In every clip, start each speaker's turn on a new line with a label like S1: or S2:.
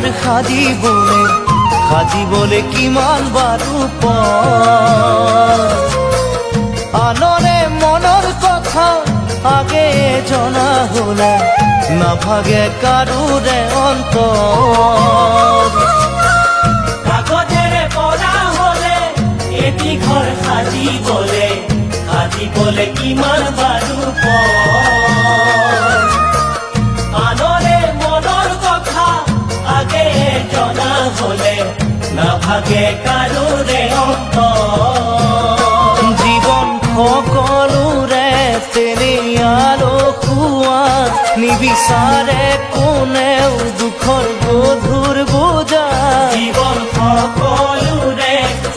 S1: ঘৰ সাজিবলে কিমান বাৰু আনৰে মনৰ কথা আগে জনা হলে নাভাগে কাৰোৰে অন্তৰ
S2: কাগজেৰে পৰা হলে এটি ঘৰ সাজিবলে কিমান বাৰু আনৰে মনৰ কথা আগে জনা হলে নাভাগে কাৰোৰে অন্তৰ
S1: জীৱন সকলোৰে তেনেই আলসুৱা নিবিচাৰে কোনেও দুখৰ গধুৰ বোজা
S2: জীৱন সকলোৰে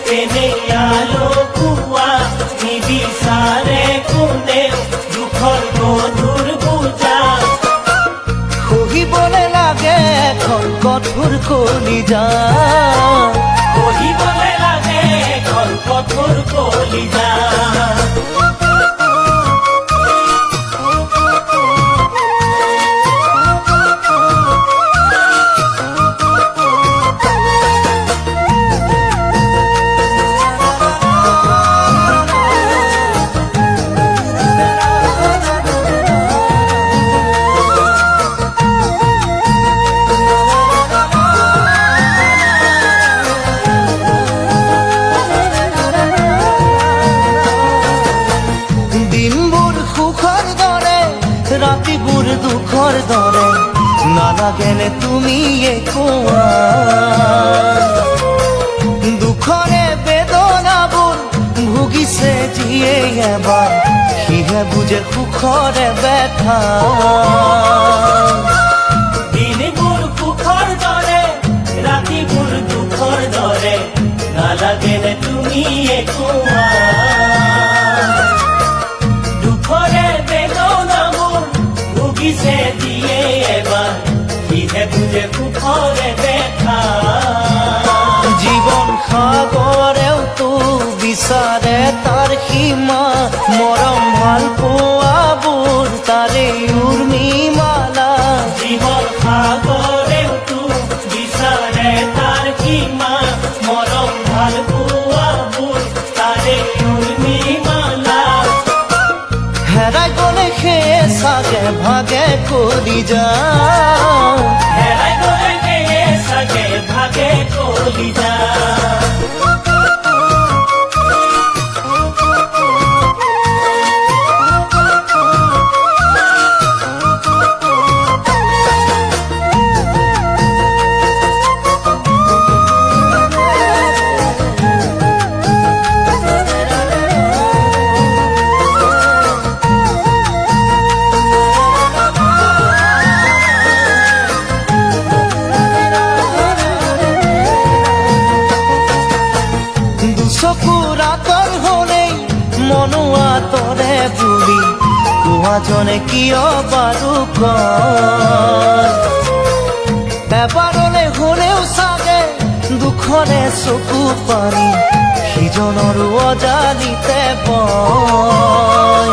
S2: তেনেই আলসুৱা নিবিচাৰে কোনেও দুখৰ গধুৰ বোজা
S1: সহিবলে লাগে এখন কঠোৰ কলিজা
S2: সহিবলে লাগে এখন কঠোৰ কলিজা
S1: ৰাতিবোৰ দুখৰ দৰে নালাগেনে তুমি কোৱা দুখৰে বেদনাবোৰ ভুগিছে যিয়ে এবাৰ সিহে বুজে সুখৰে ব্যথা
S2: দিনবোৰ সুখৰ দৰে ৰাতিবোৰ দুখৰ দৰে নালাগেনে তুমি কোৱা দুখৰে বেদনাবোৰ ভুগিছে দিয়ে এবাৰ সিহে বুজে সুখৰে ব্যথা
S1: জীৱন সাগৰেও তো বিচাৰে তাৰ সীমা মৰম ভাল পোৱাবোৰ তাৰে উৰ্মিমালা
S2: জীৱন সাগৰেওতো বিচাৰে তাৰ সীমা মৰম ভাল পোৱাবোৰ তাৰে উৰ্মিমালা
S1: হেৰাই গলে সেয়ে চাগে ভাগে কৰি যা
S2: হেৰাই গলে সেয়ে চাগে ভাগে কৰি যা
S1: চকুৰ আঁতৰ হলেই মনো আঁতৰে বুলি কোৱাজনে কিয় বাৰু কয় এবাৰলে হলেও চাগে দুখৰে চকু পানী সিজনৰো অজানিতে পয়